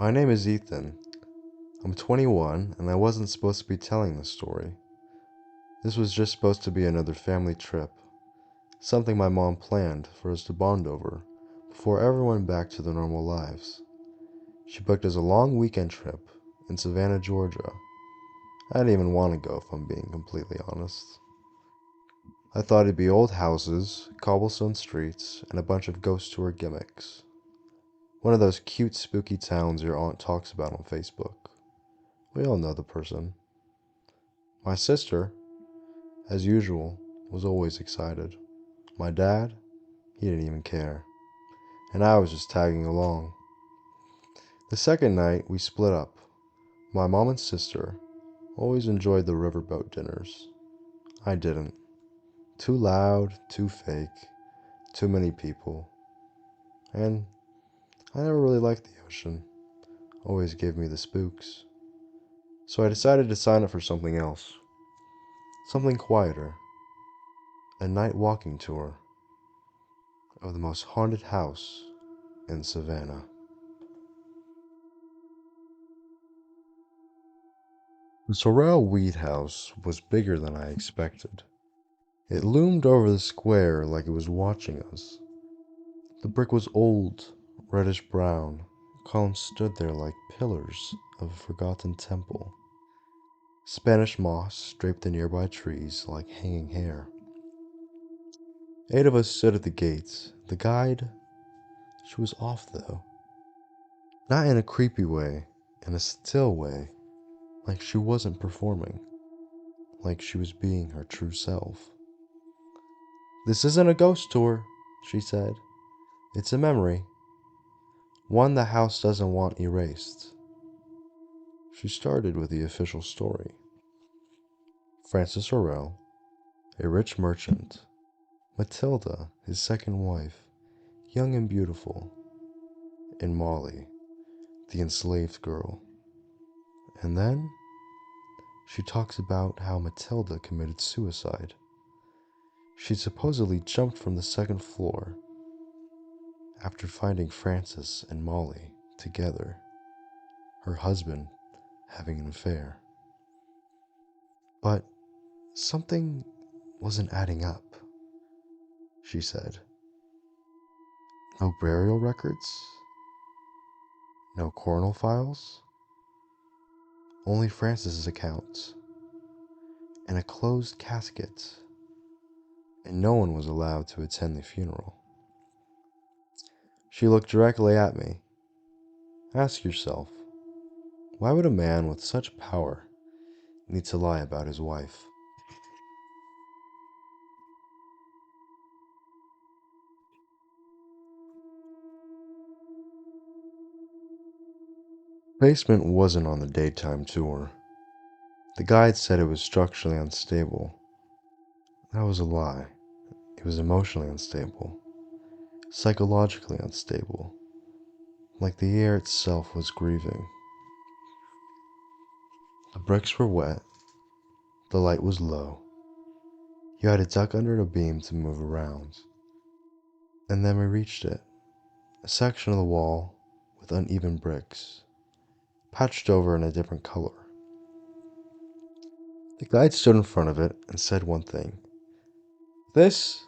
My name is Ethan. I'm 21 and I wasn't supposed to be telling this story. This was just supposed to be another family trip, something my mom planned for us to bond over before everyone went back to their normal lives. She booked us a long weekend trip in Savannah, Georgia. I didn't even want to go if I'm being completely honest. I thought it'd be old houses, cobblestone streets, and a bunch of ghost tour gimmicks. One of those cute spooky towns your aunt talks about on Facebook. We all know the person. My sister, as usual, was always excited. My dad, he didn't even care. And I was just tagging along. The second night, we split up. My mom and sister always enjoyed the riverboat dinners. I didn't. Too loud, too fake, too many people. And I never really liked the ocean. Always gave me the spooks. So I decided to sign up for something else. Something quieter. A night walking tour of the most haunted house in Savannah. The Sorrel-Weed House was bigger than I expected. It loomed over the square like it was watching us. The brick was old, reddish brown. Columns stood there like pillars of a forgotten temple. Spanish moss draped the nearby trees like hanging hair. 8 of us stood at the gates. The guide, she was off though. Not in a creepy way, in a still way, like she wasn't performing, like she was being her true self. "This isn't a ghost tour," she said. "It's a memory. One the house doesn't want erased." She started with the official story. Francis Sorrel, a rich merchant. Matilda, his second wife, young and beautiful. And Molly, the enslaved girl. And then she talks about how Matilda committed suicide. She supposedly jumped from the second floor after finding Francis and Molly together, her husband having an affair. But something wasn't adding up, she said. No burial records, no coronal files, only Francis's account, and a closed casket, and no one was allowed to attend the funeral. She looked directly at me. Ask yourself, why would a man with such power need to lie about his wife? Basement wasn't on the daytime tour. The guide said it was structurally unstable. That was a lie. It was emotionally unstable, psychologically unstable, like the air itself was grieving. The bricks were wet, the light was low. You had to duck under a beam to move around. And then we reached it, a section of the wall with uneven bricks, patched over in a different color. The guide stood in front of it and said one thing. "This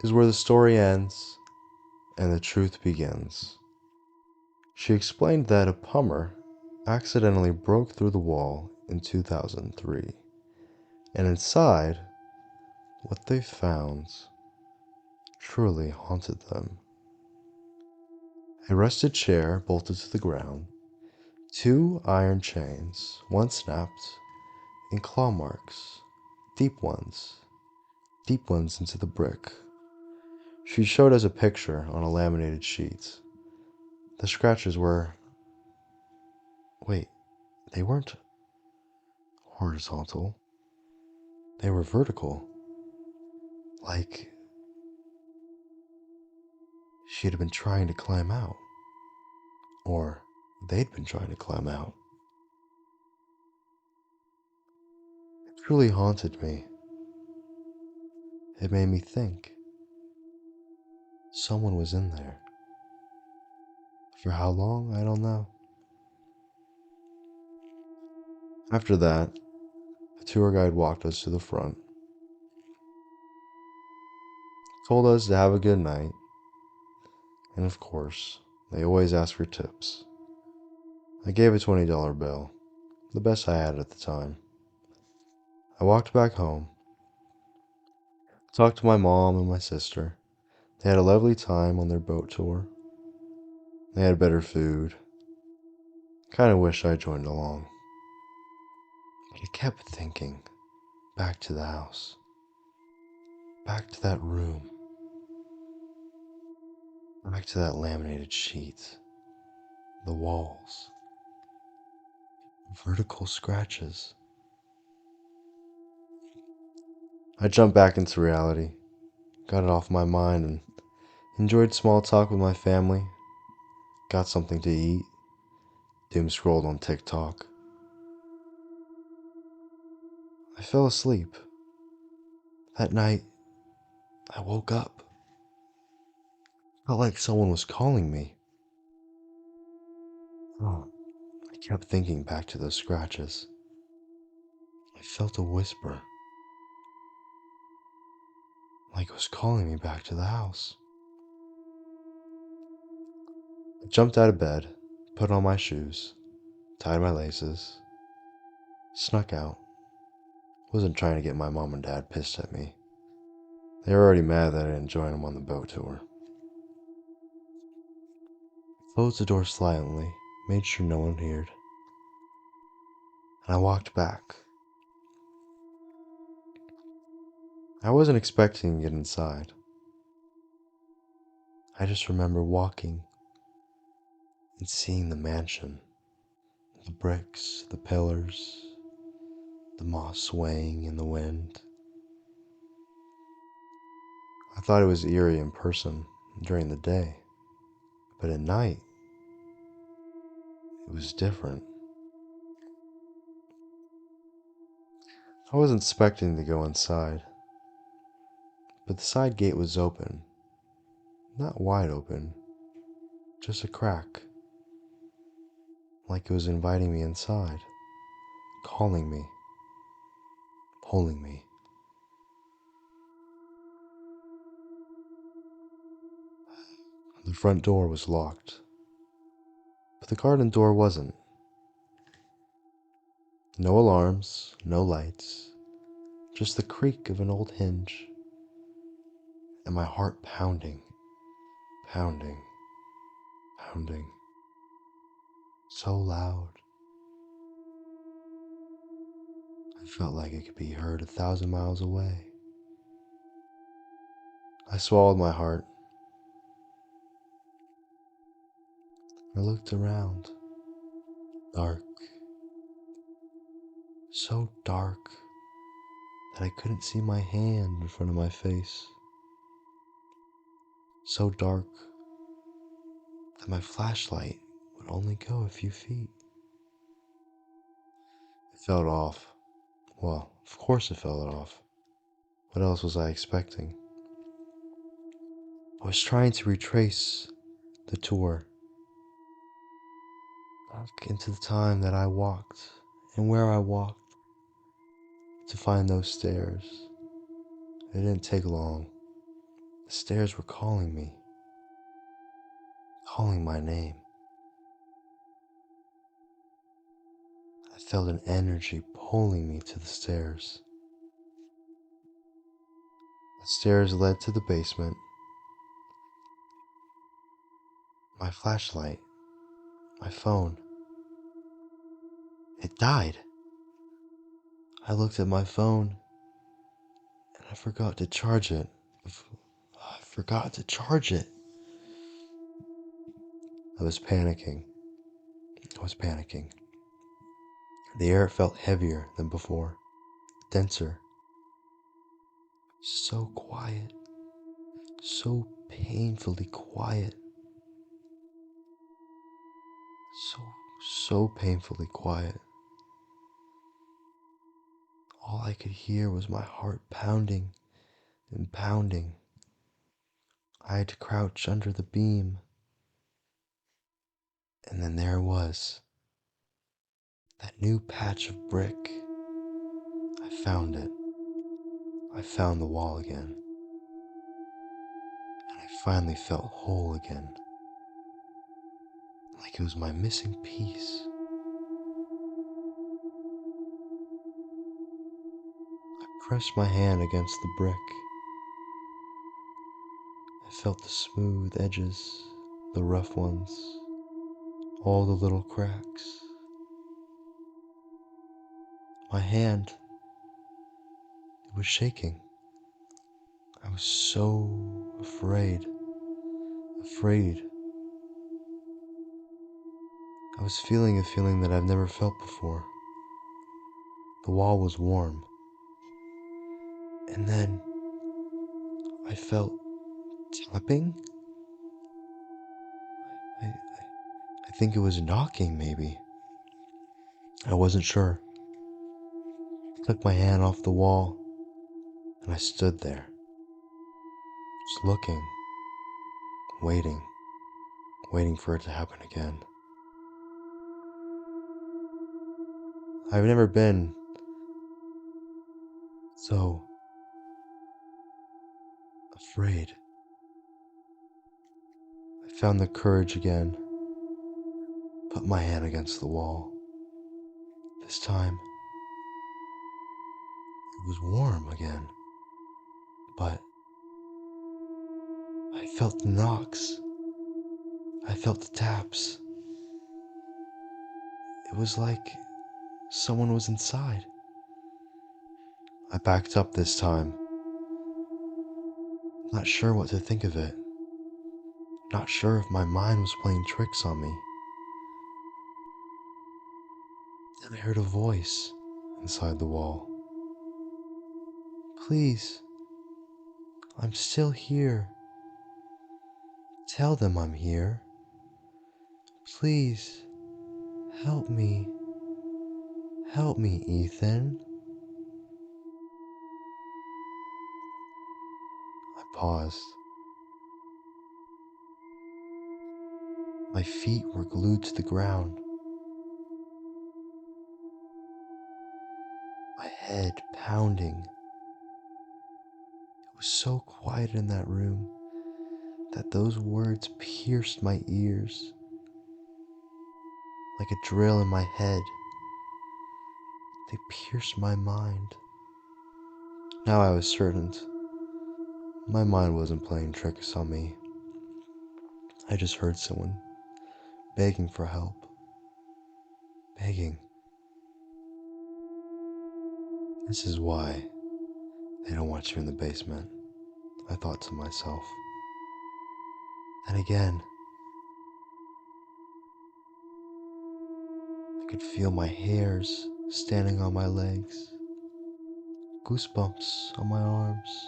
is where the story ends and the truth begins." She explained that a plumber accidentally broke through the wall in 2003, and inside, what they found truly haunted them. A rusted chair bolted to the ground, 2 iron chains, one snapped, and claw marks, deep ones, deep ones into the brick. She showed us a picture on a laminated sheet. The scratches were... wait, they weren't horizontal. They were vertical. Like she'd been trying to climb out. Or they'd been trying to climb out. It truly haunted me. It made me think. Someone was in there. For how long, I don't know. After that, the tour guide walked us to the front, told us to have a good night, and of course, they always ask for tips. I gave a $20 bill, the best I had at the time. I walked back home, talked to my mom and my sister. They had a lovely time on their boat tour. They had better food. Kinda wish I joined along. But I kept thinking back to the house, back to that room, back to that laminated sheet, the walls, vertical scratches. I jumped back into reality, got it off my mind, and enjoyed small talk with my family, got something to eat, doom scrolled on TikTok. I fell asleep. That night, I woke up. Felt like someone was calling me. Oh, I kept thinking back to those scratches. I felt a whisper, like it was calling me back to the house. I jumped out of bed, put on my shoes, tied my laces, snuck out. Wasn't trying to get my mom and dad pissed at me. They were already mad that I didn't join them on the boat tour. Closed the door silently, made sure no one heard, and I walked back. I wasn't expecting to get inside. I just remember walking and seeing the mansion, the bricks, the pillars, the moss swaying in the wind. I thought it was eerie in person during the day, but at night, it was different. I wasn't expecting to go inside, but the side gate was open. Not wide open, just a crack, like it was inviting me inside, calling me, pulling me. The front door was locked, but the garden door wasn't. No alarms, no lights, just the creak of an old hinge, and my heart pounding, pounding, pounding, so loud. I felt like it could be heard 1,000 miles away. I swallowed my heart. I looked around. Dark. So dark that I couldn't see my hand in front of my face. So dark that my flashlight would only go a few feet. It felt off. Well, of course it felt off. What else was I expecting? I was trying to retrace the tour back into the time that I walked and where I walked to find those stairs. It didn't take long. The stairs were calling me, calling my name. I felt an energy pulling me to the stairs. The stairs led to the basement. My flashlight, my phone, it died. I looked at my phone and I forgot to charge it. I forgot to charge it. I was panicking. I was panicking. The air felt heavier than before, denser, so quiet, so painfully quiet, so, so painfully quiet. All I could hear was my heart pounding and pounding. I had to crouch under the beam, and then there it was, That new patch of brick. I found it. I found the wall again. And I finally felt whole again. Like it was my missing piece. I pressed my hand against the brick. I felt the smooth edges, the rough ones, all the little cracks. My hand, it was shaking. I was so afraid. Afraid. I was feeling a feeling that I've never felt before. The wall was warm. And then I felt tapping. I, I think it was knocking, maybe. I wasn't sure. I took my hand off the wall and I stood there, just looking, waiting, waiting for it to happen again. I've never been so afraid. I found the courage again, put my hand against the wall. This time, it was warm again, but I felt the knocks. I felt the taps. It was like someone was inside. I backed up this time, not sure what to think of it, not sure if my mind was playing tricks on me. Then I heard a voice inside the wall. Please, I'm still here. Tell them I'm here. Please, help me. Help me, Ethan. I paused. My feet were glued to the ground. My head pounding. It was so quiet in that room that those words pierced my ears like a drill in my head. They pierced my mind. Now I was certain my mind wasn't playing tricks on me. I just heard someone begging for help. Begging. This is why they don't want you in the basement, I thought to myself. And again, I could feel my hairs standing on my legs, goosebumps on my arms,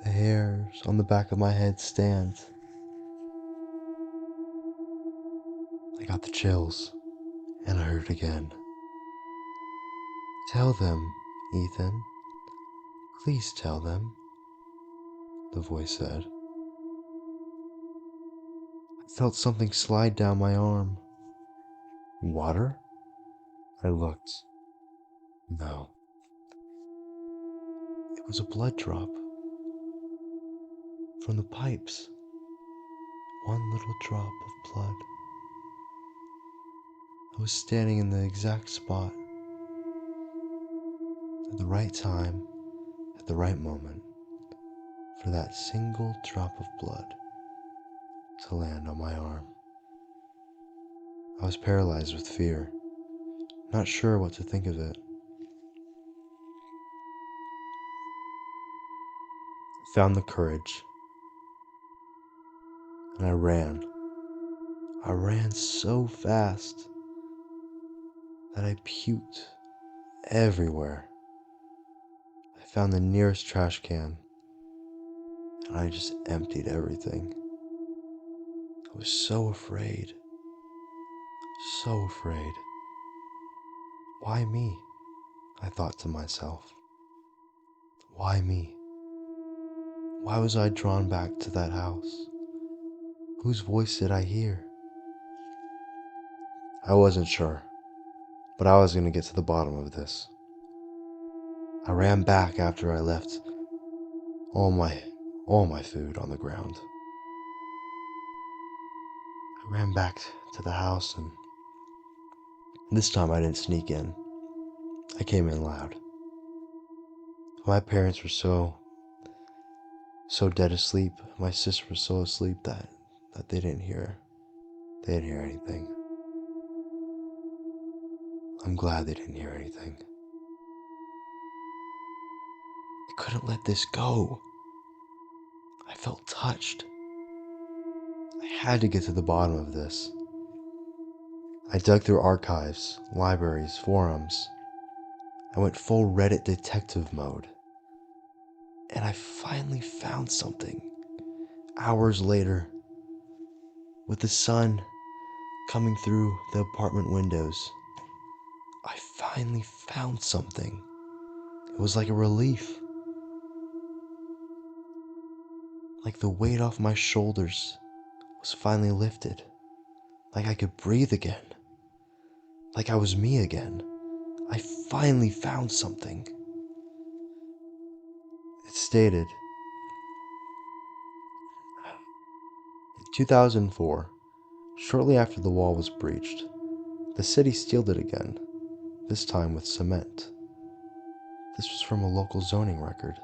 the hairs on the back of my head stand. I got the chills, and I heard it again. Tell them, Ethan. Please tell them, the voice said. I felt something slide down my arm. Water? I looked. No. It was a blood drop from the pipes. One little drop of blood. I was standing in the exact spot at the right time, at the right moment, for that single drop of blood to land on my arm. I was paralyzed with fear, not sure what to think of it. I found the courage, and I ran. I ran so fast that I puked everywhere. I found the nearest trash can, and I just emptied everything. I was so afraid, so afraid. Why me? I thought to myself. Why me? Why was I drawn back to that house? Whose voice did I hear? I wasn't sure. but I was going to get to the bottom of this. I ran back after I left all my all my food on the ground. I ran back to the house, and this time I didn't sneak in. I came in loud. My parents were so dead asleep. My sister was so asleep that they didn't hear anything. I'm glad they didn't hear anything. I couldn't let this go. I felt touched. I had to get to the bottom of this. I dug through archives, libraries, forums. I went full Reddit detective mode. And I finally found something. Hours later, with the sun coming through the apartment windows, I finally found something. It was like a relief. Like the weight off my shoulders was finally lifted. Like I could breathe again. Like I was me again. I finally found something. It stated, in 2004, shortly after the wall was breached, the city sealed it again, this time with cement. This was from a local zoning record.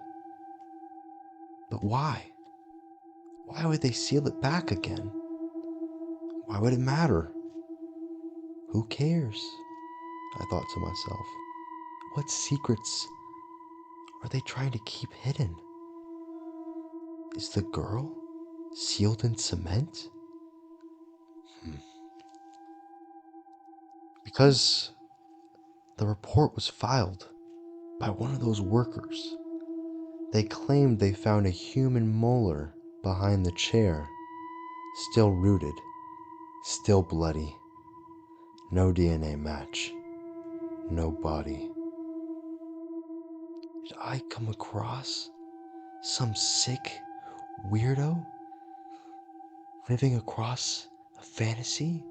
But why? Why would they seal it back again? Why would it matter? Who cares? I thought to myself. What secrets are they trying to keep hidden? Is the girl sealed in cement? Because the report was filed by one of those workers. They claimed they found a human molar behind the chair, still rooted, still bloody. No DNA match, no body. Did I come across some sick weirdo living across a fantasy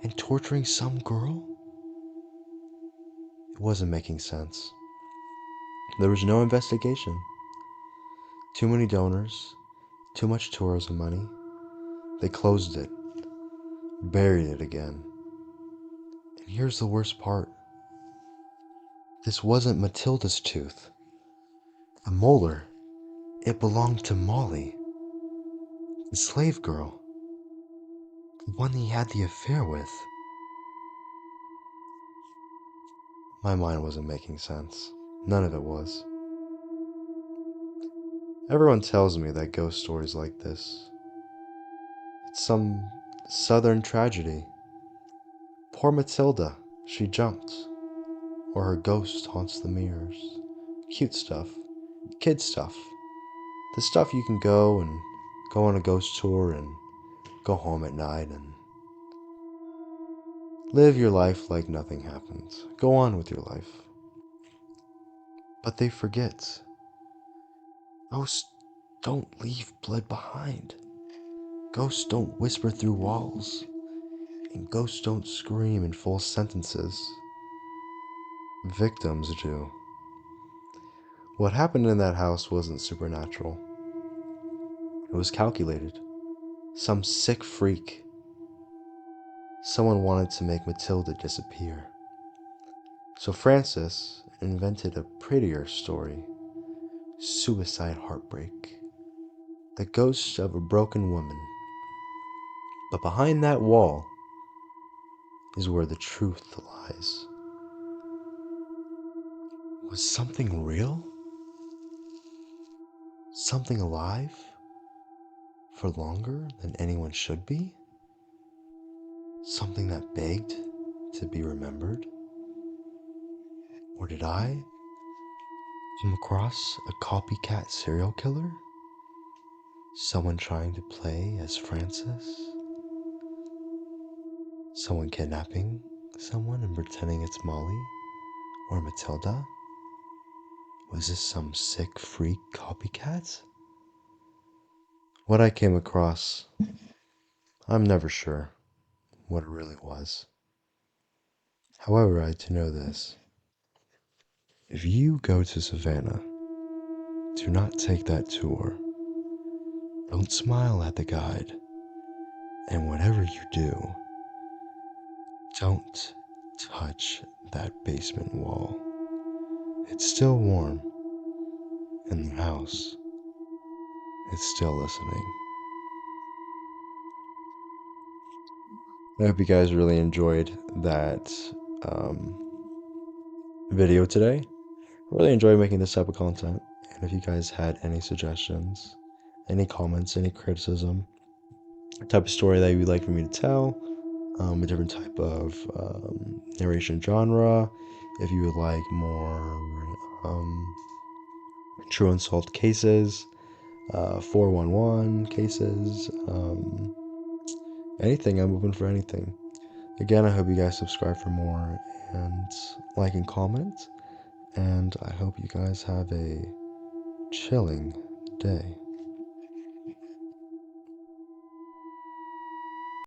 and torturing some girl? It wasn't making sense. There was no investigation. Too many donors, too much tourism money. They closed it, buried it again. And here's the worst part. This wasn't Matilda's tooth. The molar, it belonged to Molly, the slave girl, the one he had the affair with. My mind wasn't making sense. None of it was. Everyone tells me that ghost stories like this, it's some southern tragedy. Poor Matilda, she jumped, or her ghost haunts the mirrors. Cute stuff, kid stuff. The stuff you can go on a ghost tour and go home at night and live your life like nothing happened. Go on with your life. But they forget. Ghosts don't leave blood behind. Ghosts don't whisper through walls. And ghosts don't scream in full sentences. Victims do. What happened in that house wasn't supernatural. It was calculated. Some sick freak. Someone wanted to make Matilda disappear. So Francis invented a prettier story. Suicide heartbreak. The ghost of a broken woman. But behind that wall is where the truth lies. Was something real? Something alive? For longer than anyone should be? Something that begged to be remembered? Or did I come across a copycat serial killer? Someone trying to play as Francis? Someone kidnapping someone and pretending it's Molly or Matilda? Was this some sick freak copycat? What I came across, I'm never sure what it really was. However, I do know this. If you go to Savannah, do not take that tour. Don't smile at the guide. And whatever you do, don't touch that basement wall. It's still warm, and the house is still listening. I hope you guys really enjoyed that um, video today. Really enjoyed making this type of content. And if you guys had any suggestions, any comments, any criticism, type of story that you'd like for me to tell, a different type of narration genre, if you would like more true insult cases, 411 cases, anything, I'm open for anything. Again, I hope you guys subscribe for more and like and comment. And I hope you guys have a chilling day.